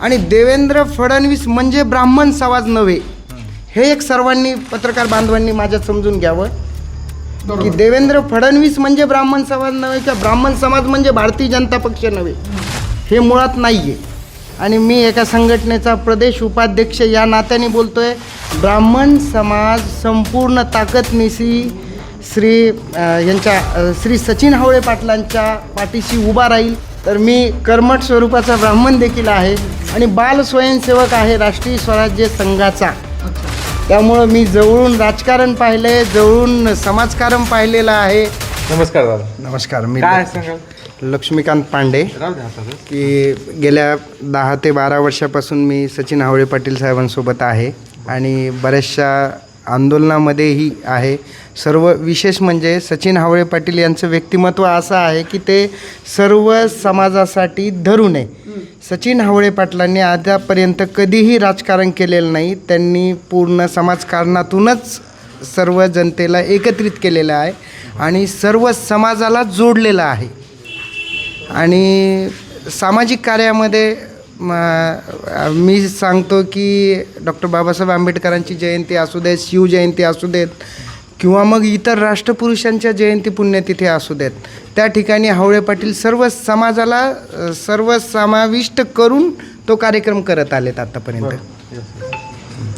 आणि देवेंद्र फडणवीस म्हणजे ब्राह्मण समाज नव्हे, हे एक सर्वांनी पत्रकार बांधवांनी माझ्यात समजून घ्यावं की देवेंद्र फडणवीस म्हणजे ब्राह्मण समाज नव्हे किंवा ब्राह्मण समाज म्हणजे भारतीय जनता पक्ष नव्हे, हे मुळात नाही आहे. आणि मी एका संघटनेचा प्रदेश उपाध्यक्ष या नात्याने बोलतो आहे, ब्राह्मण समाज संपूर्ण ताकदनिशी श्री सचिन हावळे पाटलांच्या पाठीशी उभा राहील. तर मी कर्मठ स्वरूपाचा ब्राह्मण देखील आहे आणि बाल स्वयंसेवक आहे राष्ट्रीय स्वराज्य संघाचा. त्यामुळं मी जवळून राजकारण पाहिलं आहे, जवळून समाजकारण पाहिलेलं आहे. नमस्कार दादा. नमस्कार. मी काय सांगाल? लक्ष्मीकांत पांडे. की गेल्या 10 ते 12 वर्षापासून मी सचिन हावळे पाटील साहेबांसोबत आहे आणि बऱ्याचशा आंदोलनामध्येही आहे. सर्व विशेष म्हणजे सचिन हावळे पाटील यांचं व्यक्तिमत्व असं आहे की ते सर्व समाजासाठी धरून आहे. सचिन हावळे पाटलांनी आतापर्यंत कधीही राजकारण केलेलं नाही. त्यांनी पूर्ण समाजकारणातूनच सर्व जनतेला एकत्रित केलेलं आहे आणि सर्व समाजाला जोडलेलं आहे. आणि सामाजिक कार्यामध्ये मी सांगतो की डॉक्टर बाबासाहेब आंबेडकरांची जयंती असू देत, शिवजयंती असू देत किंवा मग इतर राष्ट्रपुरुषांच्या जयंती पुण्यतिथी असू देत, त्या ठिकाणी हावळे पाटील सर्व समाजाला सर्व समाविष्ट करून तो कार्यक्रम करत आलेत आतापर्यंत.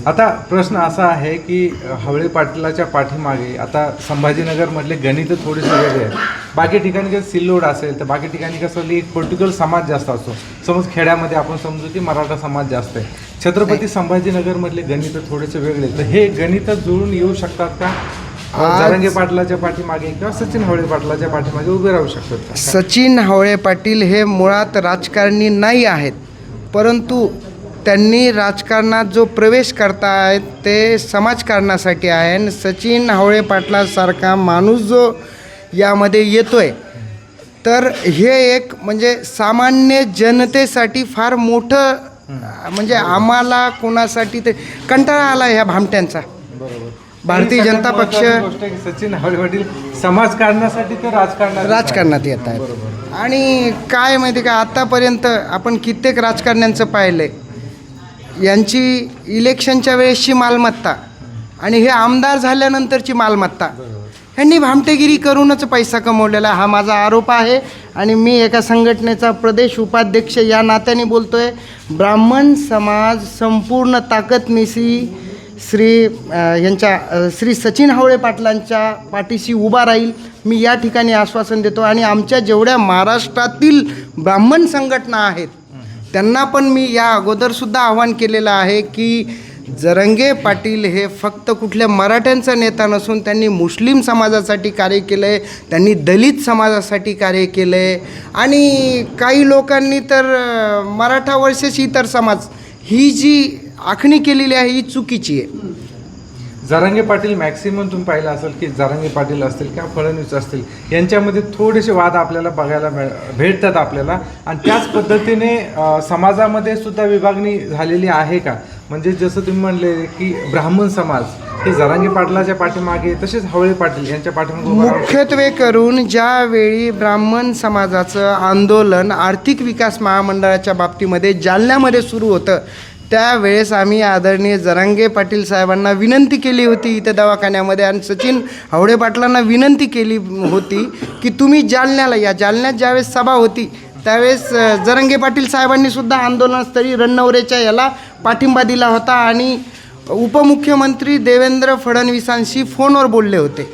आता प्रश्न असा आहे की हावळे पाटलाच्या पाठीमागे आता संभाजीनगरमधले गणित थोडेसे वेगळे आहेत. बाकी ठिकाणी जर सिल्लोड असेल तर बाकी ठिकाणी कसं एक पर्टिक्युलर समाज जास्त असतो. समज खेड्यामध्ये आपण समजू की मराठा समाज जास्त आहे. छत्रपती संभाजीनगरमधले गणित थोडेसे वेगळे, तर हे गणित जुळून येऊ शकतात का? जरांगे पाटलाच्या पाठीमागे किंवा सचिन हावळे पाटलाच्या पाठीमागे उभे राहू शकतात का? सचिन हावळे पाटील हे मुळात राजकारणी नाही आहेत, परंतु त्यांनी राजकारणात जो प्रवेश करतायत ते समाजकारणासाठी आहे. आणि सचिन हावळे पाटलासारखा माणूस जो यामध्ये येतो आहे, तर हे एक म्हणजे सामान्य जनतेसाठी फार मोठं म्हणजे आम्हाला कोणासाठी ते कंटाळा आला ह्या भामट्यांचा. भारतीय जनता पक्ष सचिन हावळे पाटील समाजकारणासाठी तर राजकारणात येत आहेत. आणि काय माहिती का, आत्तापर्यंत आपण कित्येक राजकारण्यांचं पाहिलं आहे, यांची इलेक्शनच्या वेळेसची मालमत्ता आणि हे आमदार झाल्यानंतरची मालमत्ता, ह्यांनी भामटेगिरी करूनच पैसा कमवलेला, हा माझा आरोप आहे. आणि मी एका संघटनेचा प्रदेश उपाध्यक्ष या नात्याने बोलतो आहे, ब्राह्मण समाज संपूर्ण ताकदनिशी श्री सचिन हावळे पाटलांच्या पाठीशी उभा राहील, मी या ठिकाणी आश्वासन देतो. आणि आमच्या जेवढ्या महाराष्ट्रातील ब्राह्मण संघटना आहेत त्यांना पण मी या अगोदरसुद्धा आवाहन केलेलं आहे की जरांगे पाटील हे फक्त कुठल्या मराठ्यांचा नेता नसून त्यांनी मुस्लिम समाजासाठी कार्य केलं आहे, त्यांनी दलित समाजासाठी कार्य केलं आहे. आणि काही लोकांनी तर मराठा वर्सेस इतर समाज ही जी आखणी केलेली आहे ही चुकीची आहे. जरांगे पाटील मॅक्सिमम तुम्ही पाहिलं असेल की जरांगे पाटील असतील किंवा फडणवीस असतील यांच्यामध्ये थोडेसे वाद आपल्याला बघायला भेटतात आपल्याला. आणि त्याच पद्धतीने समाजामध्ये सुद्धा विभागणी झालेली आहे का? म्हणजे जसं तुम्ही म्हणले की ब्राह्मण समाज हे जरांगे पाटलाच्या पाठीमागे, तसेच हावळे पाटील यांच्या पाठीमागे मुख्यत्वे करून ज्यावेळी ब्राह्मण समाजाचं आंदोलन आर्थिक विकास महामंडळाच्या बाबतीमध्ये जालन्यामध्ये सुरू होतं, त्यावेळेस आम्ही आदरणीय जरांगे पाटील साहेबांना विनंती केली होती इथं दवाखान्यामध्ये, आणि सचिन हावळे पाटलांना विनंती केली होती की तुम्ही जालन्याला या. जालन्यात ज्यावेळेस सभा होती त्यावेळेस जरांगे पाटील साहेबांनी सुद्धा आंदोलनस्थळी रणनवरेच्या याला पाठिंबा दिला होता आणि उपमुख्यमंत्री देवेंद्र फडणवीसांशी फोनवर बोलले होते.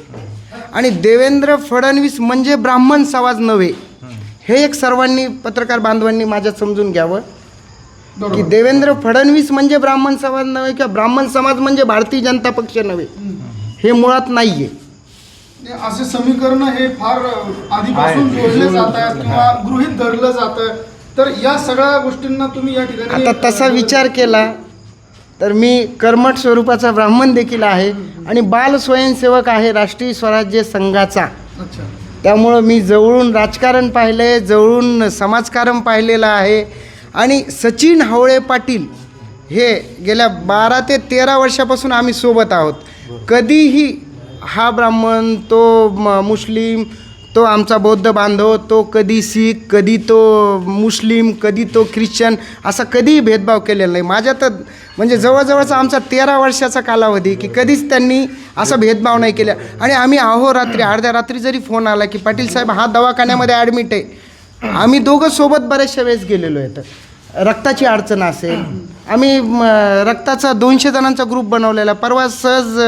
आणि देवेंद्र फडणवीस म्हणजे ब्राह्मण समाज नव्हे, हे एक सर्वांनी पत्रकार बांधवांनी माझ्यात समजून घ्यावं की देवेंद्र फडणवीस म्हणजे ब्राह्मण समाज नव्हे किंवा ब्राह्मण समाज म्हणजे भारतीय जनता पक्ष नव्हे, हे मुळात नाही आहे. असे समीकरण हे फार आधीपासून जोडले जात आहेत किंवा गृहीत धरलं जातं. तर या सगळ्या गोष्टींना तुम्ही या ठिकाणी आता तसा विचार केला तर मी कर्मठ स्वरूपाचा ब्राह्मण देखील आहे आणि बाल स्वयंसेवक आहे राष्ट्रीय स्वराज्य संघाचा. त्यामुळं मी जवळून राजकारण पाहिलं आहे, जवळून समाजकारण पाहिलेलं आहे. आणि सचिन हावळे पाटील हे गेल्या 12 ते 13 वर्षापासून आम्ही सोबत आहोत. कधीही हा ब्राह्मण तो मुस्लिम तो आमचा बौद्ध बांधव, तो कधी शीख, कधी तो मुस्लिम, कधी तो ख्रिश्चन, असा कधीही भेदभाव केलेला नाही. माझ्या तर म्हणजे जवळजवळचा आमचा 13 वर्षाचा कालावधी की कधीच त्यांनी असा भेदभाव नाही केला. आणि आम्ही अहोरात्री अर्ध्या रात्री जरी फोन आला की पाटील साहेब हा दवाखान्यामध्ये ॲडमिट आहे, आम्ही दोघं सोबत बऱ्याचशा वेळेस गेलेलो आहे. तर रक्ताची अडचण असेल, आम्ही रक्ताचा 200 जणांचा ग्रुप बनवलेला. परवा सहज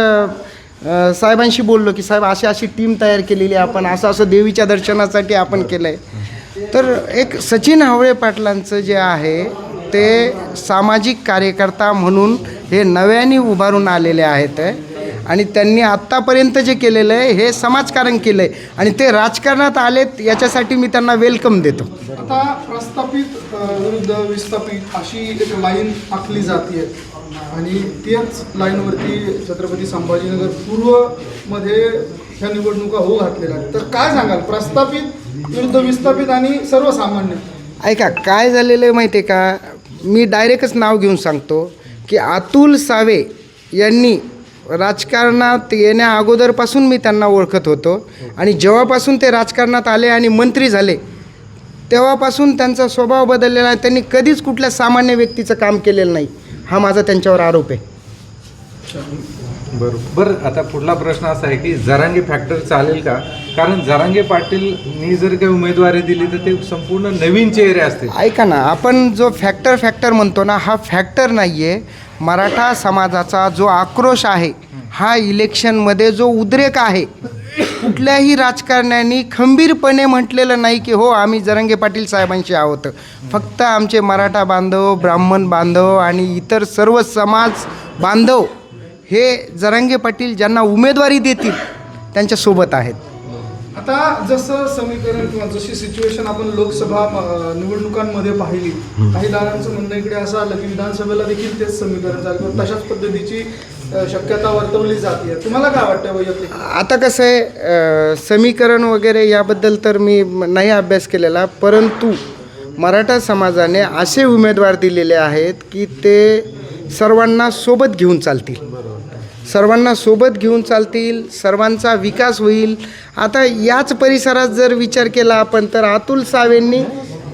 साहेबांशी बोललो की साहेब अशी अशी टीम तयार केलेली आहे आपण, असं असं देवीच्या दर्शनासाठी आपण केलं आहे. तर एक सचिन हावळे पाटलांचं जे आहे ते सामाजिक कार्यकर्ता म्हणून हे नव्याने उभारून आलेले आहेत आणि त्यांनी आत्तापर्यंत जे केलेलं आहे हे समाजकारण केलं आहे आणि ते राजकारणात आलेत याच्यासाठी मी त्यांना वेलकम देतो. आता प्रस्थापित विरुद्ध विस्थापित अशी एक लाईन आखली जाते आणि त्याच लाईनवरती छत्रपती संभाजीनगर पूर्वमध्ये ह्या निवडणुका होऊ घातलेल्या आहेत. तर काय सांगाल प्रस्थापित विरुद्ध विस्थापित आणि सर्वसामान्य? ऐका काय झालेलं आहे माहिती आहे का, मी डायरेक्टच नाव घेऊन सांगतो की अतुल सावे यांनी राजकारणात येण्या अगोदरपासून मी त्यांना ओळखत होतो आणि जेव्हापासून ते राजकारणात आले आणि मंत्री झाले तेव्हापासून त्यांचा स्वभाव बदललेला आहे. त्यांनी कधीच कुठल्या सामान्य व्यक्तीचं काम केलेलं नाही, हा माझा त्यांच्यावर आरोप आहे. बरोबर. आता पुढला प्रश्न असा आहे की जरांगे फॅक्टर चालेल का? कारण जरांगे पाटीलनी जर काही उमेदवारी दिली तर ते संपूर्ण नवीन चेहरे असतील. ऐका ना, आपण जो फॅक्टर म्हणतो ना, हा फॅक्टर नाही आहे. मराठा समाजाचा जो आक्रोश आहे, हा इलेक्शनमध्ये जो उद्रेक आहे, कुठल्याही राजकारण्यांनी खंबीरपणे म्हटलेलं नाही की हो आम्ही जरांगे पाटील साहेबांशी आहोत. फक्त आमचे मराठा बांधव, ब्राह्मण बांधव आणि इतर सर्व समाज बांधव हे जरांगे पाटील ज्यांना उमेदवारी देतील त्यांच्यासोबत आहेत. आता जसं समीकरण किंवा जशी सिच्युएशन आपण लोकसभा निवडणुकांमध्ये पाहिली, काही दारांचं म्हणणं इकडे असं आलं की विधानसभेला देखील तेच समीकरण झालं किंवा तशाच पद्धतीची शक्यता वर्तवली जाते. तुम्हाला काय वाटतं वैयक्तिक? आता कसं आहे, समीकरण वगैरे याबद्दल तर मी नाही अभ्यास केलेला, परंतु मराठा समाजाने असे उमेदवार दिलेले आहेत की ते सर्वांना सोबत घेऊन चालतील, सर्वांना सोबत घेऊन चालतील, सर्वांचा विकास होईल. आता याच परिसरात जर विचार केला आपण तर अतुल सावेंनी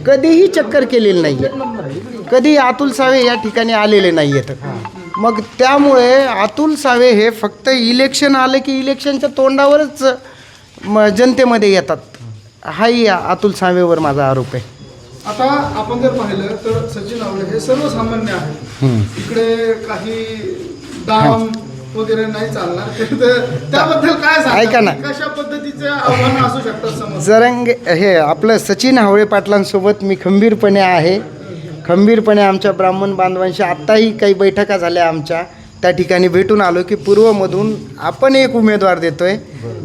कधीही चक्कर केलेली नाही आहे, कधी अतुल सावे या ठिकाणी आलेले नाही आहेत. मग त्यामुळे अतुल सावे हे फक्त इलेक्शन आलं की इलेक्शनच्या तोंडावरच जनतेमध्ये येतात, हाही अतुल सावेवर माझा आरोप आहे. आता आपण जर पाहिलं तर सचिन हावळे हे सर्वसामान्य आहेत, इकडे काही दाम वगैरे नाही चालणार. तर त्याबद्दल काय सांगा, ऐका ना, कशा पद्धतीचे आव्हानं असू शकतात समोर? जरांगे हे आपलं सचिन हावळे पाटलांसोबत मी खंबीरपणे आहे, खंबीरपणे आमच्या ब्राह्मण बांधवांशी आत्ताही काही बैठका झाल्या आमच्या, त्या ठिकाणी भेटून आलो की पूर्वमधून आपण एक उमेदवार देतोय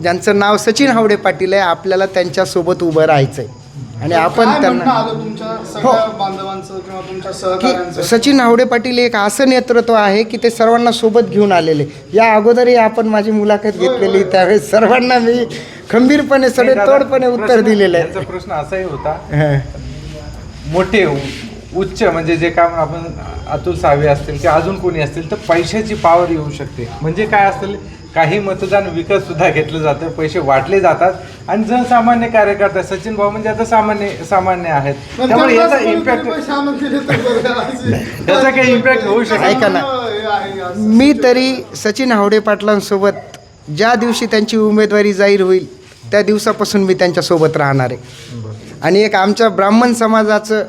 ज्यांचं नाव सचिन हावळे पाटील आहे, आपल्याला त्यांच्यासोबत उभं राहायचं आहे आणि आपण त्यांना आलं तुमच्या सगळ्या बांधवांचं किंवा तुमच्या सहकाऱ्यांचं? की सचिन हावळे पाटील एक असं नेतृत्व आहे की ते सर्वांना सोबत घेऊन आलेले. या अगोदरही आपण माझी मुलाखत घेतलेली, त्यावेळेस सर्वांना मी खंबीरपणे सडेतोडपणे उत्तर दिलेलं आहे. याचा प्रश्न असाही होता, मोठे उच्च म्हणजे जे काम आपण अतुल सावे असतील किंवा अजून कोणी असतील तर पैशाची पावर येऊ शकते. म्हणजे काय असेल, काही मतदान विकत सुद्धा घेतलं जातं, पैसे वाटले जातात आणि जनसामान्य कार्यकर्ता सचिन भाऊ म्हणजे आता सामान्य आहेत, त्यामुळे याचा इम्पॅक्ट याचा काही इम्पॅक्ट होऊ शकतो. ऐका ना, मी तरी सचिन हावळे पाटलांसोबत ज्या दिवशी त्यांची उमेदवारी जाहीर होईल त्या दिवसापासून मी त्यांच्यासोबत राहणार आहे आणि एक आमच्या ब्राह्मण समाजाचं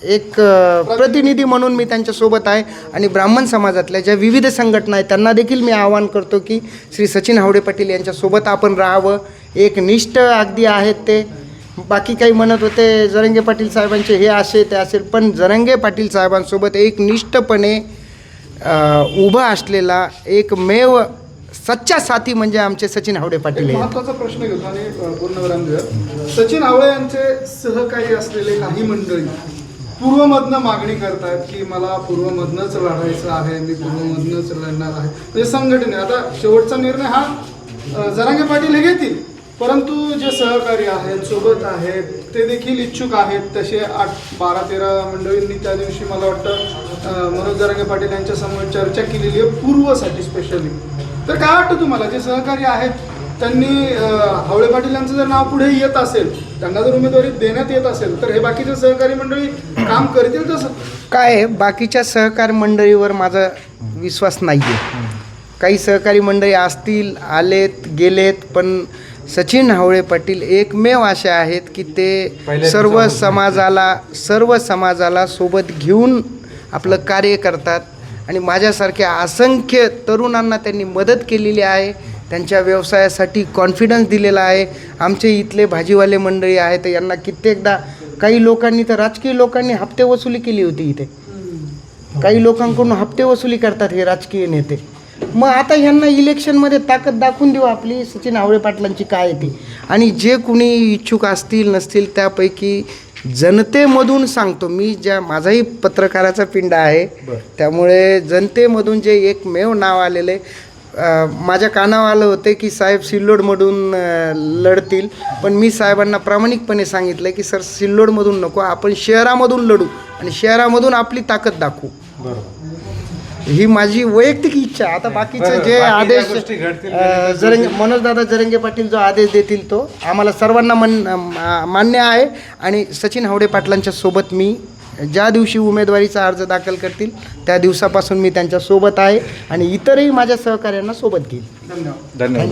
एक प्रतिनिधी म्हणून मी त्यांच्यासोबत आहे आणि ब्राह्मण समाजातल्या ज्या विविध संघटना आहेत त्यांना देखील मी आवाहन करतो की श्री सचिन हावळे पाटील यांच्यासोबत आपण राहावं. एक निष्ठ अगदी आहेत ते. बाकी काही म्हणत होते जरांगे पाटील साहेबांचे हे असे ते असेल, पण जरांगे पाटील साहेबांसोबत एक निष्ठपणे उभा असलेला एकमेव सच्चा साथी म्हणजे आमचे सचिन हावळे पाटील आहेत. महत्त्वाचा प्रश्न घेतो आणि पूर्ण विराम देऊया. सचिन हावळे यांचे सहकारी असलेले काही मंडळी पूर्वमधनं मागणी करतात की मला पूर्वमधनंच लढायचं आहे, मी पूर्वमधनंच लढणार आहे. म्हणजे संघटने आता शेवटचा निर्णय हा जरांगे पाटील हे घेतील, परंतु जे सहकारी आहेत सोबत आहेत ते देखील इच्छुक आहेत. तसे 12-13 मंडळींनी त्या दिवशी मला वाटतं मनोज जरांगे पाटील यांच्या समोर चर्चा केलेली आहे पूर्वसाठी स्पेशली. तर काय वाटतं तुम्हाला, जे सहकारी आहेत त्यांनी हावळे पाटील यांचं जर नाव पुढे येत असेल, त्यांना जर उमेदवारी देण्यात येत असेल, तर हे बाकीचे सहकारी मंडळी काम करतील तसं? काय आहे, बाकीच्या सहकारी मंडळीवर माझा विश्वास नाही आहे. काही सहकारी मंडळी असतील, आलेत गेलेत, पण सचिन हावळे पाटील एकमेव असे आहेत की ते सर्व समाजाला सोबत घेऊन आपलं कार्य करतात. आणि माझ्यासारख्या असंख्य तरुणांना त्यांनी मदत केलेली आहे, त्यांच्या व्यवसायासाठी कॉन्फिडन्स दिलेला आहे. आमचे इथले भाजीवाले मंडळी आहेत, यांना कित्येकदा काही लोकांनी तर राजकीय लोकांनी हप्ते वसुली केली होती. इथे काही लोकांकडून हप्ते वसुली करतात हे राजकीय नेते. मग आता ह्यांना इलेक्शनमध्ये ताकद दाखवून देऊ आपली सचिन हावळे पाटलांची काय ती. आणि जे कुणी इच्छुक असतील नसतील त्यापैकी जनतेमधून सांगतो मी, माझाही पत्रकाराचा पिंड आहे, त्यामुळे जनतेमधून जे एकमेव नाव आलेलं आहे, माझ्या कानावर आलं होते की साहेब सिल्लोडमधून लढतील, पण मी साहेबांना प्रामाणिकपणे सांगितलं की सर सिल्लोडमधून नको, आपण शहरामधून लढू आणि शहरामधून आपली ताकद दाखवू. ही माझी वैयक्तिक इच्छा. आता बाकीचं जे आदेश मनोजदादा जरंगे पाटील जो आदेश देतील तो आम्हाला सर्वांना मान्य आहे. आणि सचिन हावळे पाटलांच्या सोबत मी ज्या दिवशी उमेदवारीचा अर्ज दाखल करतील त्या दिवसापासून मी त्यांच्या सोबत आहे आणि इतरही माझ्या सहकाऱ्यांना सोबत घेईल. धन्यवाद. धन्यवाद.